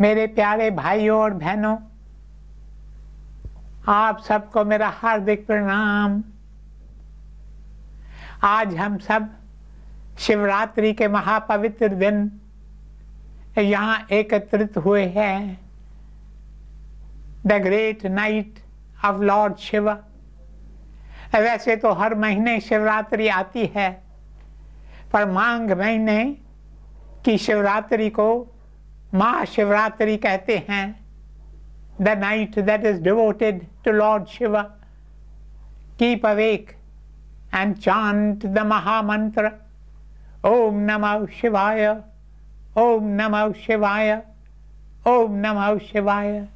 मेरे प्यारे भाइयों और बहनों, आप सबको मेरा हार्दिक प्रणाम। आज हम सब शिवरात्रि के महापवित्र दिन यहाँ एकत्रित हुए हैं। The great night of Lord Shiva. वैसे तो हर महीने शिवरात्रि आती है, पर माघ महीने की शिवरात्रि को महाशिवरात्रि कहते हैं। The night that is devoted to Lord Shiva. Keep awake and chant the Maha Mantra. Om Namah Shivaya, Om Namah Shivaya, Om Namah Shivaya.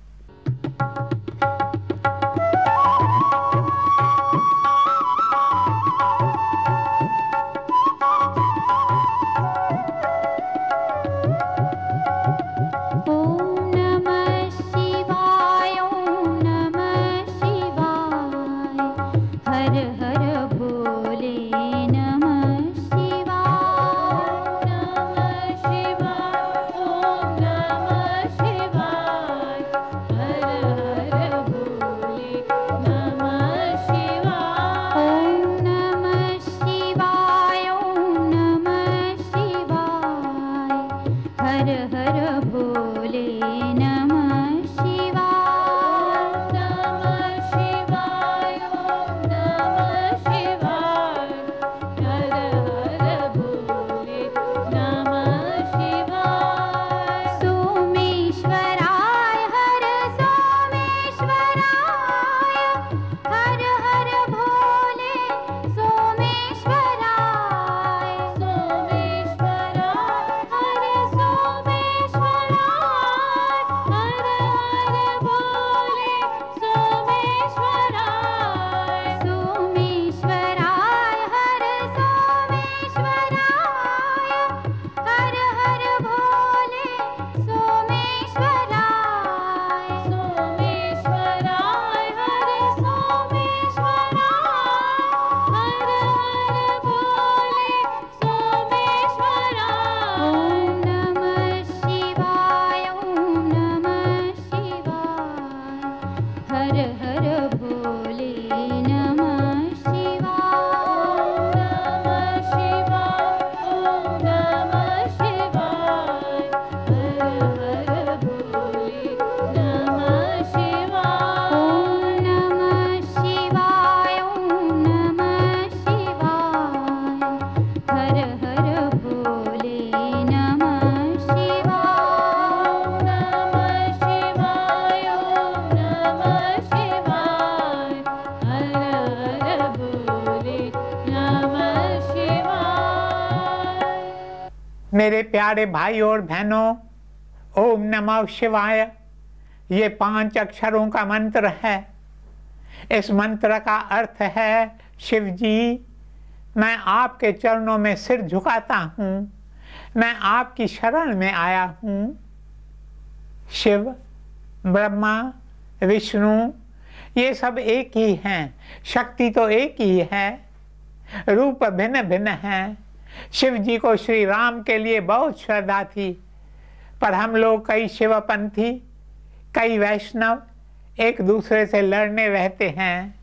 मेरे प्यारे भाई और बहनों, ओम नमः शिवाय ये 5 अक्षरों का मंत्र है। इस मंत्र का अर्थ है, शिव जी, मैं आपके चरणों में सिर झुकाता हूँ, मैं आपकी शरण में आया हूँ। शिव, ब्रह्मा, विष्णु ये सब एक ही हैं, शक्ति तो एक ही है, रूप भिन्न भिन्न हैं। शिव जी को श्री राम के लिए बहुत श्रद्धा थी, पर हम लोग कई शिवपंथी, कई वैष्णव एक दूसरे से लड़ने रहते हैं।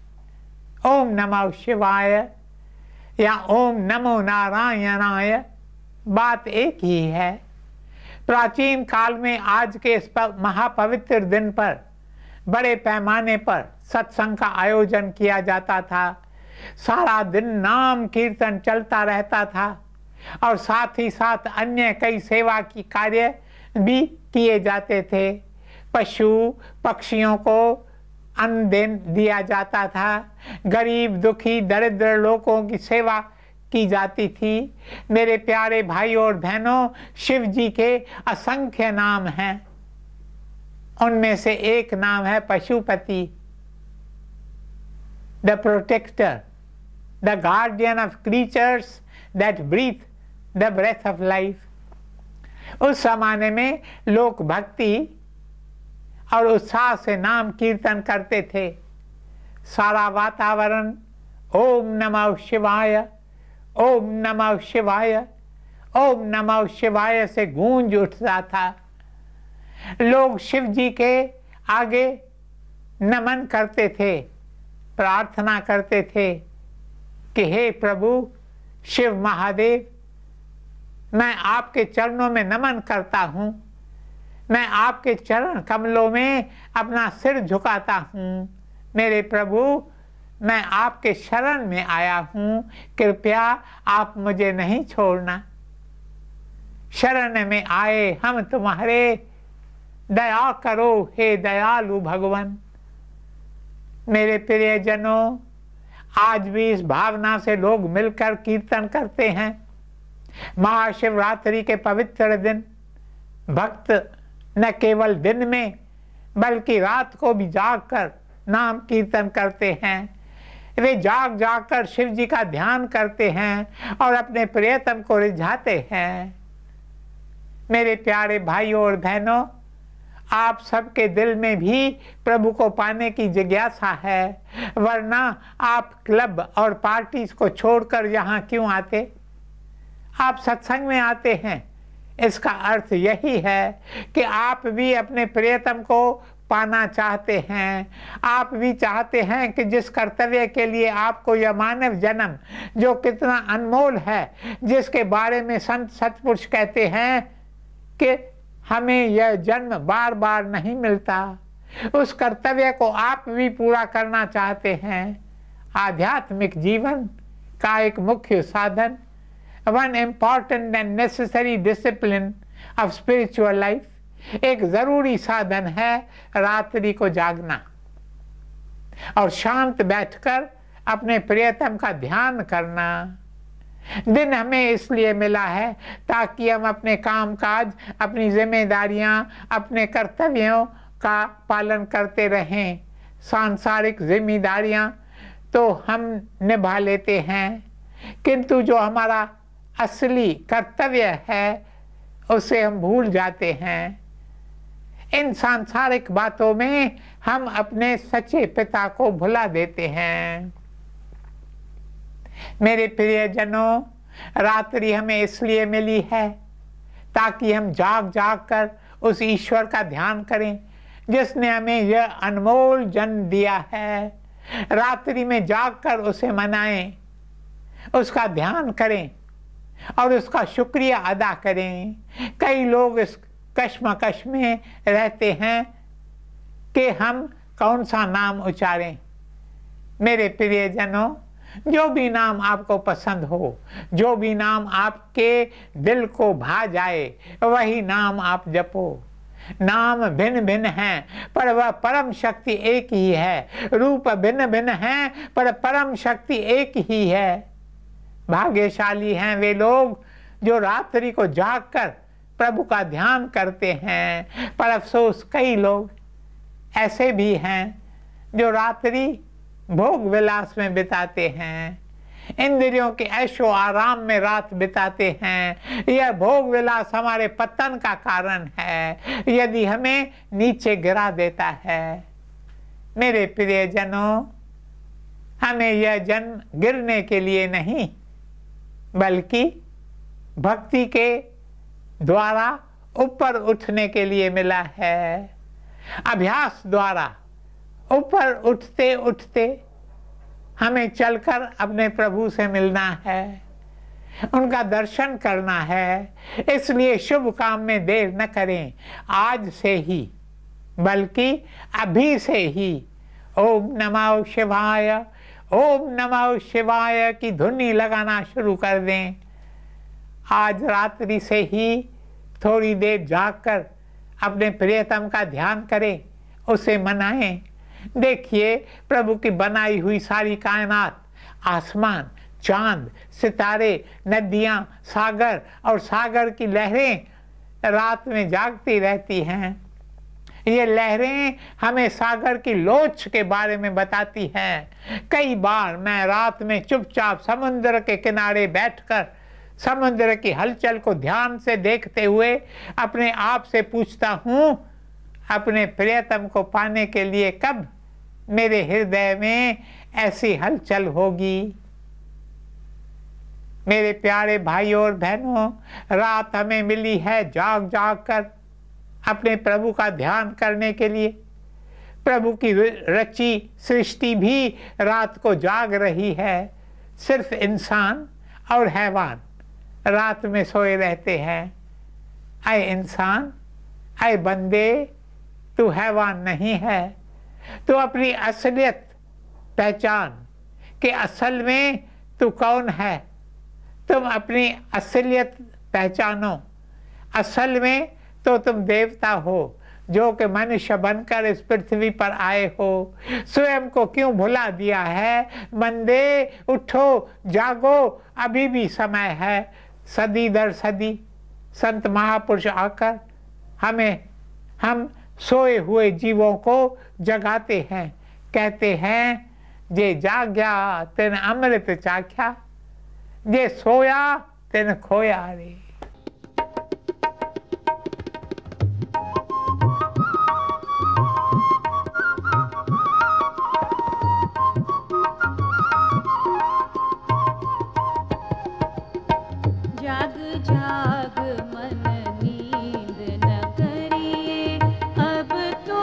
ओम नमः शिवाय या ओम नमो नारायणाय बात एक ही है। प्राचीन काल में आज के इस महापवित्र दिन पर बड़े पैमाने पर सत्संग का आयोजन किया जाता था। सारा दिन नाम कीर्तन चलता रहता था और साथ ही साथ अन्य कई सेवा की कार्य भी किए जाते थे। पशु पक्षियों को अन्न दिया जाता था, गरीब दुखी दरिद्र लोगों की सेवा की जाती थी। मेरे प्यारे भाइयों और बहनों, शिव जी के असंख्य नाम हैं, उनमें से एक नाम है Pashupati, the protector, the guardian of creatures that breathe the breath of life। उस जमाने में लोग भक्ति और उत्साह से नाम कीर्तन करते थे। सारा वातावरण ओम नमः शिवाय, ओम नमः शिवाय, ओम नमः शिवाय से गूंज उठता था। लोग शिव जी के आगे नमन करते थे, प्रार्थना करते थे कि हे प्रभु शिव महादेव, मैं आपके चरणों में नमन करता हूँ, मैं आपके चरण कमलों में अपना सिर झुकाता हूँ। मेरे प्रभु, मैं आपके शरण में आया हूँ, कृपया आप मुझे नहीं छोड़ना। शरण में आए हम तुम्हारे, दया करो हे दयालु भगवान। मेरे प्रियजनों, आज भी इस भावना से लोग मिलकर कीर्तन करते हैं। महाशिवरात्रि के पवित्र दिन भक्त न केवल दिन में बल्कि रात को भी जागकर नाम कीर्तन करते हैं। वे जाग जाकर शिव जी का ध्यान करते हैं और अपने प्रियतम को रिझाते हैं। मेरे प्यारे भाइयों और बहनों, आप सबके दिल में भी प्रभु को पाने की जिज्ञासा है, वरना आप क्लब और पार्टीज को छोड़कर यहाँ क्यों आते? आप सत्संग में आते हैं, इसका अर्थ यही है कि आप भी अपने प्रियतम को पाना चाहते हैं। आप भी चाहते हैं कि जिस कर्तव्य के लिए आपको यह मानव जन्म, जो कितना अनमोल है, जिसके बारे में संत सत्पुरुष कहते हैं कि हमें यह जन्म बार बार नहीं मिलता, उस कर्तव्य को आप भी पूरा करना चाहते हैं। आध्यात्मिक जीवन का एक मुख्य साधन, one important and necessary discipline of spiritual life, एक जरूरी साधन है रात्रि को जागना और शांत बैठकर अपने प्रियतम का ध्यान करना। दिन हमें इसलिए मिला है ताकि हम अपने कामकाज, अपनी जिम्मेदारियां, अपने कर्तव्यों का पालन करते रहें। सांसारिक जिम्मेदारियां तो हम निभा लेते हैं, किंतु जो हमारा असली कर्तव्य है उसे हम भूल जाते हैं। इन सांसारिक बातों में हम अपने सच्चे पिता को भुला देते हैं। मेरे प्रियजनों, रात्रि हमें इसलिए मिली है ताकि हम जाग जाग कर उस ईश्वर का ध्यान करें जिसने हमें यह अनमोल जन्म दिया है। रात्रि में जागकर उसे मनाएं, उसका ध्यान करें और उसका शुक्रिया अदा करें। कई लोग इस कश्मकश में रहते हैं कि हम कौन सा नाम उच्चारें। मेरे प्रियजनों, जो भी नाम आपको पसंद हो, जो भी नाम आपके दिल को भा जाए, वही नाम आप जपो। नाम भिन्न भिन्न हैं पर वह परम शक्ति एक ही है। रूप भिन्न भिन्न हैं पर परम शक्ति एक ही है। भाग्यशाली हैं वे लोग जो रात्रि को जागकर प्रभु का ध्यान करते हैं, पर अफसोस कई लोग ऐसे भी हैं जो रात्रि भोग विलास में बिताते हैं, इंद्रियों के ऐशो आराम में रात बिताते हैं। यह भोग विलास हमारे पतन का कारण है, यदि हमें नीचे गिरा देता है। मेरे प्रियजनों, हमें यह जन्म गिरने के लिए नहीं बल्कि भक्ति के द्वारा ऊपर उठने के लिए मिला है। अभ्यास द्वारा ऊपर उठते उठते हमें चलकर अपने प्रभु से मिलना है, उनका दर्शन करना है। इसलिए शुभ काम में देर न करें, आज से ही बल्कि अभी से ही ओम नमः शिवाय, ओम नमः शिवाय की धुनी लगाना शुरू कर दें। आज रात्रि से ही थोड़ी देर जागकर अपने प्रियतम का ध्यान करें, उसे मनाएं। देखिए, प्रभु की बनाई हुई सारी कायनात, आसमान, चांद, सितारे, नदियां, सागर और सागर की लहरें रात में जागती रहती हैं। ये लहरें हमें सागर की लोच के बारे में बताती हैं। कई बार मैं रात में चुपचाप समुद्र के किनारे बैठकर समुद्र की हलचल को ध्यान से देखते हुए अपने आप से पूछता हूँ, अपने प्रियतम को पाने के लिए कब मेरे हृदय में ऐसी हलचल होगी। मेरे प्यारे भाइयों और बहनों, रात हमें मिली है जाग जाग कर अपने प्रभु का ध्यान करने के लिए। प्रभु की रची सृष्टि भी रात को जाग रही है। सिर्फ इंसान और हैवान रात में सोए रहते हैं। ऐ इंसान, ऐ बंदे, तू हैवान नहीं है। तू अपनी असलियत पहचान कि असल में तू कौन है। तुम अपनी असलियत पहचानो। असल में तो तुम देवता हो जो कि मनुष्य बनकर इस पृथ्वी पर आए हो। स्वयं को क्यों भुला दिया है? बंदे उठो, जागो, अभी भी समय है। सदी दर सदी संत महापुरुष आकर हम सोए हुए जीवों को जगाते हैं। कहते हैं, जे जाग्या तेन अमृत चाख्या, जे सोया तेन खोया रे। जाग जाग मन नींद न करिए, अब तो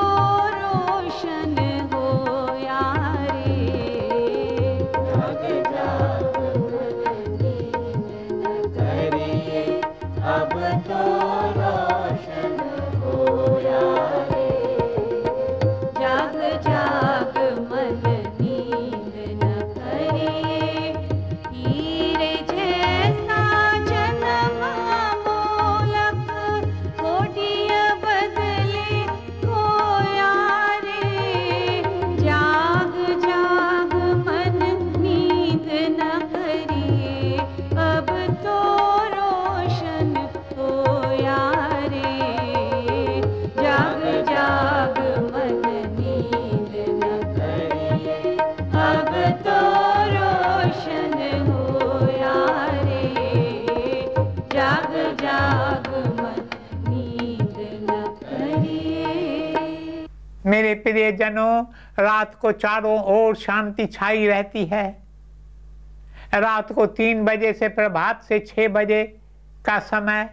रोशन होया रे। जाग जाग मन नींद न करिए, अब तो रोशन होया रे। जाग जाग मन नींद न करिए, हीरे जैसा मेरे प्रियजनों, रात को चारों ओर शांति छाई रहती है। रात को 3 बजे से प्रभात से 6 बजे का समय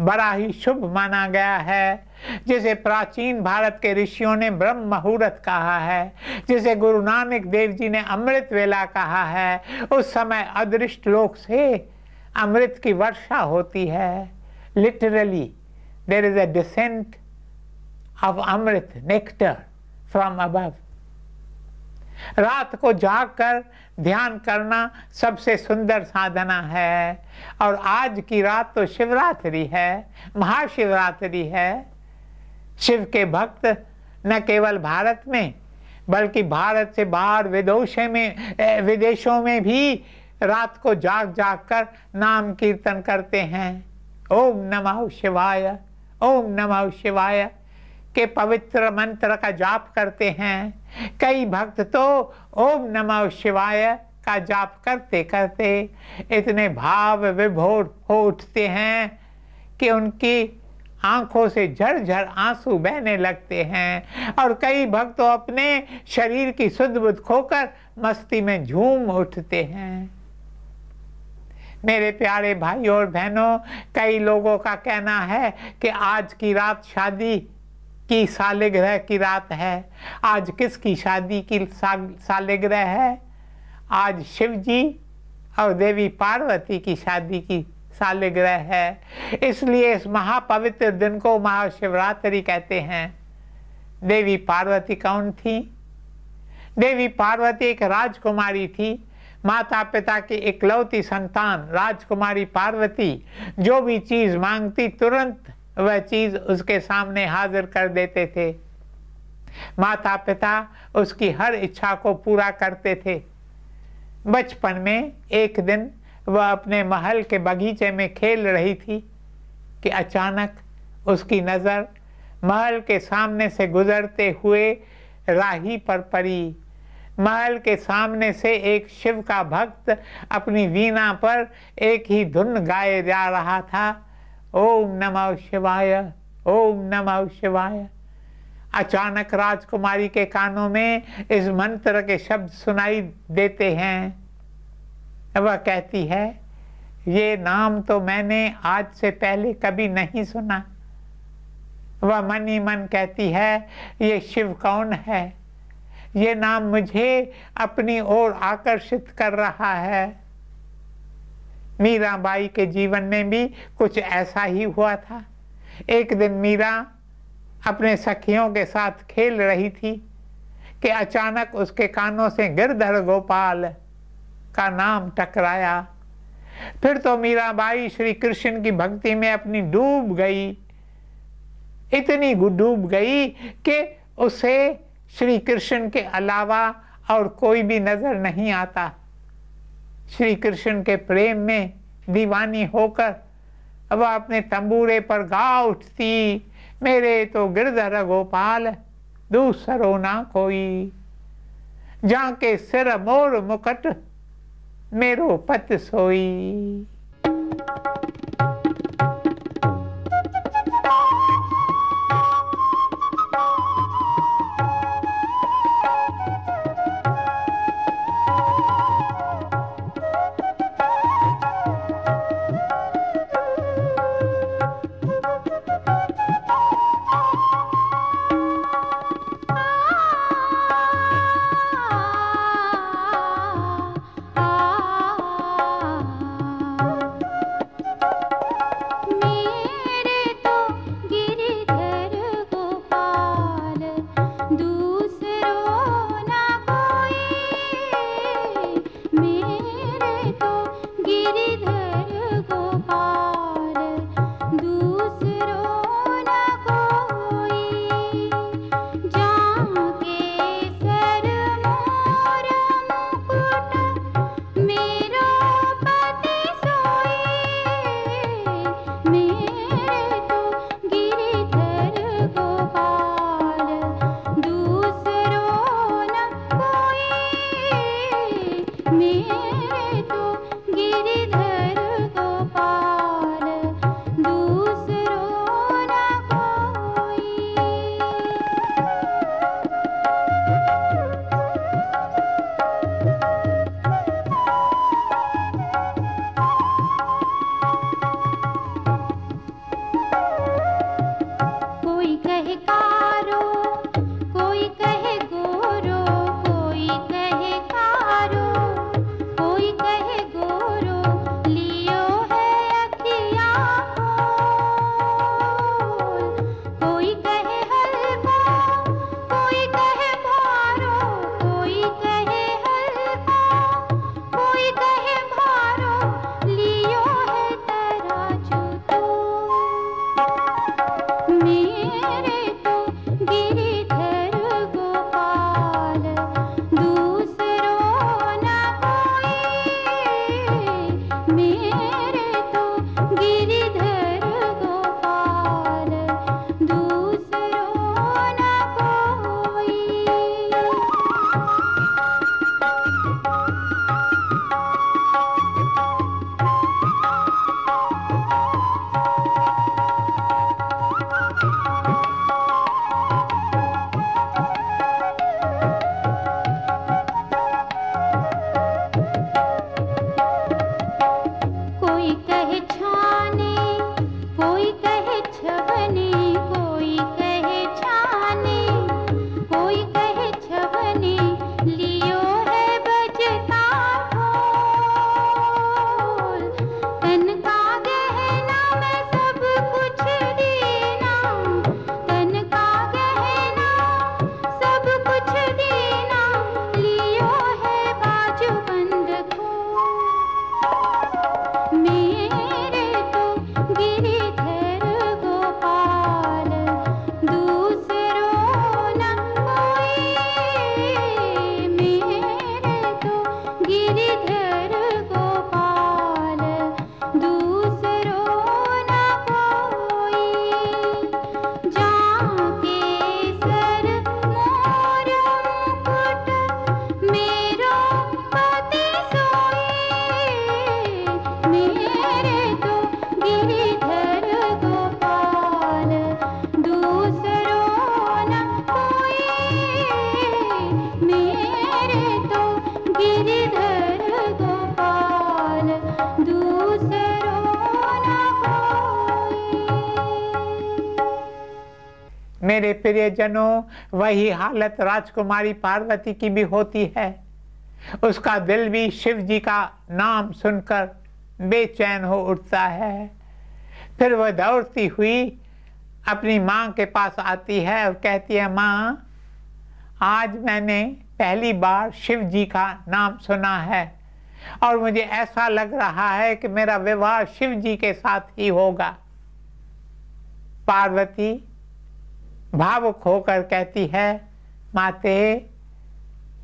बड़ा ही शुभ माना गया है, जिसे प्राचीन भारत के ऋषियों ने ब्रह्म मुहूर्त कहा है, जिसे गुरु नानक देव जी ने अमृत वेला कहा है। उस समय अदृष्ट लोक से अमृत की वर्षा होती है। Literally there is a descent of Amrit, nectar from above. रात को जागकर ध्यान करना सबसे सुंदर साधना है। और आज की रात तो शिवरात्रि है, महाशिवरात्रि है। शिव के भक्त न केवल भारत में बल्कि भारत से बाहर विदेशों में भी रात को जाग जाग कर नाम कीर्तन करते हैं। ओम नमः शिवाय, ओम नमः शिवाय के पवित्र मंत्र का जाप करते हैं। कई भक्त तो ओम नमः शिवाय का जाप करते करते इतने भाव विभोर हो उठते हैं कि उनकी आंखों से झरझर आंसू बहने लगते हैं। और कई भक्त तो अपने शरीर की सुध बुध खोकर मस्ती में झूम उठते हैं। मेरे प्यारे भाइयों और बहनों, कई लोगों का कहना है कि आज की रात शादी की सालगिरह की रात है। आज किसकी शादी की सालगिरह है? आज शिव जी और देवी पार्वती की शादी की सालगिरह है। इसलिए इस महापवित्र दिन को महाशिवरात्रि कहते हैं। देवी पार्वती कौन थी? देवी पार्वती एक राजकुमारी थी। माता पिता की इकलौती संतान राजकुमारी पार्वती जो भी चीज मांगती तुरंत वह चीज उसके सामने हाजिर कर देते थे। माता पिता उसकी हर इच्छा को पूरा करते थे। बचपन में एक दिन वह अपने महल के बगीचे में खेल रही थी कि अचानक उसकी नज़र महल के सामने से गुजरते हुए राही पर पड़ी। महल के सामने से एक शिव का भक्त अपनी वीणा पर एक ही धुन गाए जा रहा था, ओम नमः शिवाय, ओम नमः शिवाय। अचानक राजकुमारी के कानों में इस मंत्र के शब्द सुनाई देते हैं। वह कहती है, ये नाम तो मैंने आज से पहले कभी नहीं सुना। वह मन ही मन कहती है, ये शिव कौन है, ये नाम मुझे अपनी ओर आकर्षित कर रहा है। मीराबाई के जीवन में भी कुछ ऐसा ही हुआ था। एक दिन मीरा अपने सखियों के साथ खेल रही थी कि अचानक उसके कानों से गिरधर गोपाल का नाम टकराया। फिर तो मीराबाई श्री कृष्ण की भक्ति में अपनी डूब गई, इतनी डूब गई कि उसे श्री कृष्ण के अलावा और कोई भी नजर नहीं आता। श्री कृष्ण के प्रेम में दीवानी होकर वह अपने तंबूरे पर गा उठती, मेरे तो गिरधर गोपाल दूसरो ना कोई, जाके सिर मोर मुकट मेरो पत सोई। मेरे प्रियजनों, वही हालत राजकुमारी पार्वती की भी होती है। उसका दिल भी शिव जी का नाम सुनकर बेचैन हो उठता है। फिर वह दौड़ती हुई अपनी माँ के पास आती है और कहती है, माँ, आज मैंने पहली बार शिव जी का नाम सुना है और मुझे ऐसा लग रहा है कि मेरा विवाह शिव जी के साथ ही होगा। पार्वती भावुक होकर कहती है, माते,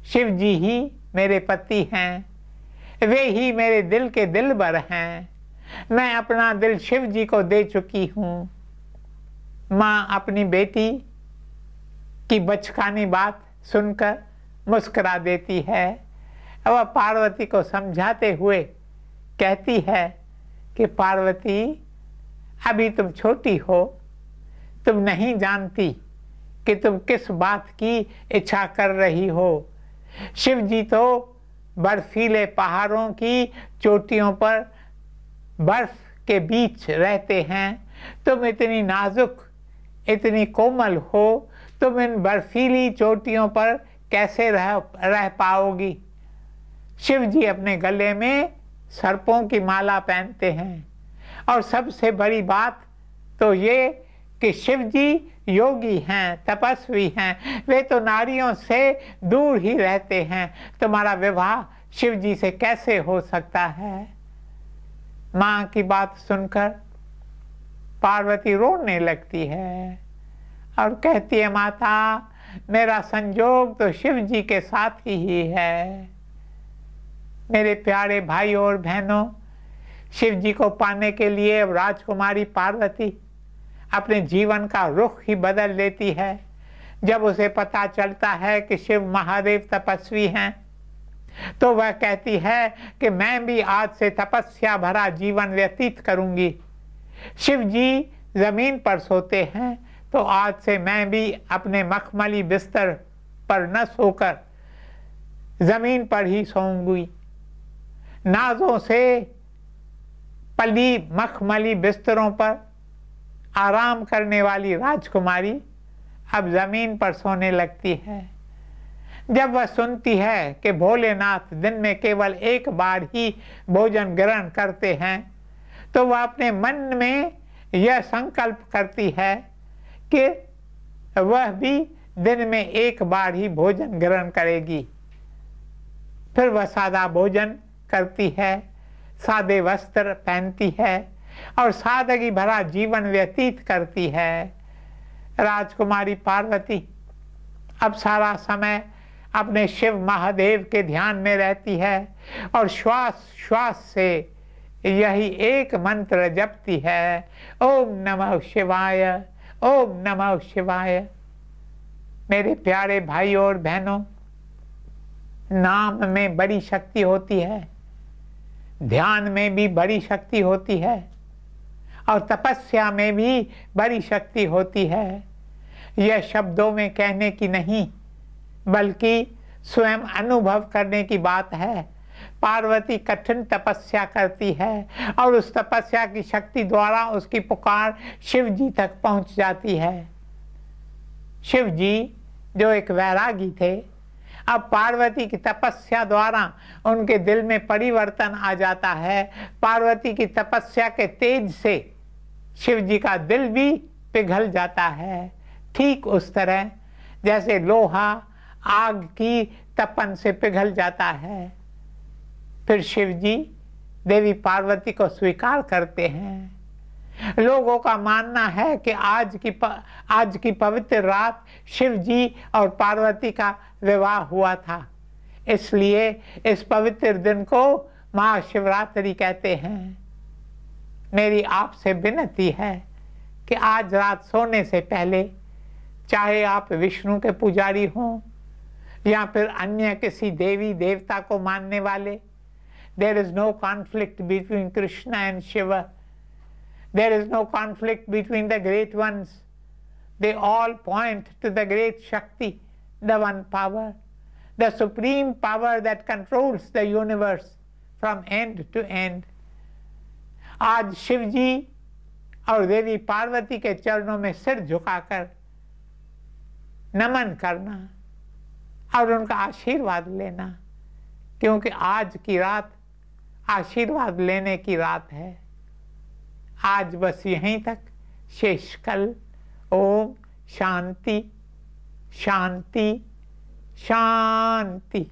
शिव जी ही मेरे पति हैं, वे ही मेरे दिल के दिलबर हैं। मैं अपना दिल शिव जी को दे चुकी हूँ। माँ अपनी बेटी की बचकानी बात सुनकर मुस्कुरा देती है। वह पार्वती को समझाते हुए कहती है कि पार्वती, अभी तुम छोटी हो, तुम नहीं जानती कि तुम किस बात की इच्छा कर रही हो। शिव जी तो बर्फीले पहाड़ों की चोटियों पर बर्फ के बीच रहते हैं। तुम इतनी नाजुक, इतनी कोमल हो, तुम इन बर्फीली चोटियों पर कैसे रह पाओगी। शिव जी अपने गले में सर्पों की माला पहनते हैं और सबसे बड़ी बात तो ये कि शिव जी योगी हैं, तपस्वी हैं, वे तो नारियों से दूर ही रहते हैं। तुम्हारा विवाह शिव जी से कैसे हो सकता है। माँ की बात सुनकर पार्वती रोने लगती है और कहती है, माता, मेरा संजोग तो शिव जी के साथ ही है। मेरे प्यारे भाई और बहनों, शिव जी को पाने के लिए अब राजकुमारी पार्वती अपने जीवन का रुख ही बदल लेती है। जब उसे पता चलता है कि शिव महादेव तपस्वी हैं, तो वह कहती है कि मैं भी आज से तपस्या भरा जीवन व्यतीत करूंगी। शिव जी जमीन पर सोते हैं, तो आज से मैं भी अपने मखमली बिस्तर पर न सोकर जमीन पर ही सोऊंगी। नाजों से पली मखमली बिस्तरों पर आराम करने वाली राजकुमारी अब जमीन पर सोने लगती है। जब वह सुनती है कि भोलेनाथ दिन में केवल एक बार ही भोजन ग्रहण करते हैं, तो वह अपने मन में यह संकल्प करती है कि वह भी दिन में एक बार ही भोजन ग्रहण करेगी। फिर वह सादा भोजन करती है, सादे वस्त्र पहनती है और सादगी भरा जीवन व्यतीत करती है। राजकुमारी पार्वती अब सारा समय अपने शिव महादेव के ध्यान में रहती है और श्वास श्वास से यही एक मंत्र जपती है, ओम नमः शिवाय, ओम नमः शिवाय। मेरे प्यारे भाई और बहनों, नाम में बड़ी शक्ति होती है, ध्यान में भी बड़ी शक्ति होती है और तपस्या में भी बड़ी शक्ति होती है। यह शब्दों में कहने की नहीं, बल्कि स्वयं अनुभव करने की बात है। पार्वती कठिन तपस्या करती है और उस तपस्या की शक्ति द्वारा उसकी पुकार शिव जी तक पहुंच जाती है। शिव जी जो एक वैरागी थे, अब पार्वती की तपस्या द्वारा उनके दिल में परिवर्तन आ जाता है। पार्वती की तपस्या के तेज से शिव जी का दिल भी पिघल जाता है, ठीक उस तरह जैसे लोहा आग की तपन से पिघल जाता है। फिर शिव जी देवी पार्वती को स्वीकार करते हैं। लोगों का मानना है कि आज की पवित्र रात शिव जी और पार्वती का विवाह हुआ था, इसलिए इस पवित्र दिन को महाशिवरात्रि कहते हैं। मेरी आपसे विनती है कि आज रात सोने से पहले, चाहे आप विष्णु के पुजारी हों या फिर अन्य किसी देवी देवता को मानने वाले, there is no conflict between Krishna and Shiva. There is no conflict between the great ones. They all point to the great Shakti, the one power, the supreme power that controls the universe from end to end. आज शिव जी और देवी पार्वती के चरणों में सिर झुकाकर नमन करना और उनका आशीर्वाद लेना, क्योंकि आज की रात आशीर्वाद लेने की रात है। आज बस यहीं तक, शेष कल। ओम शांति शांति शांति।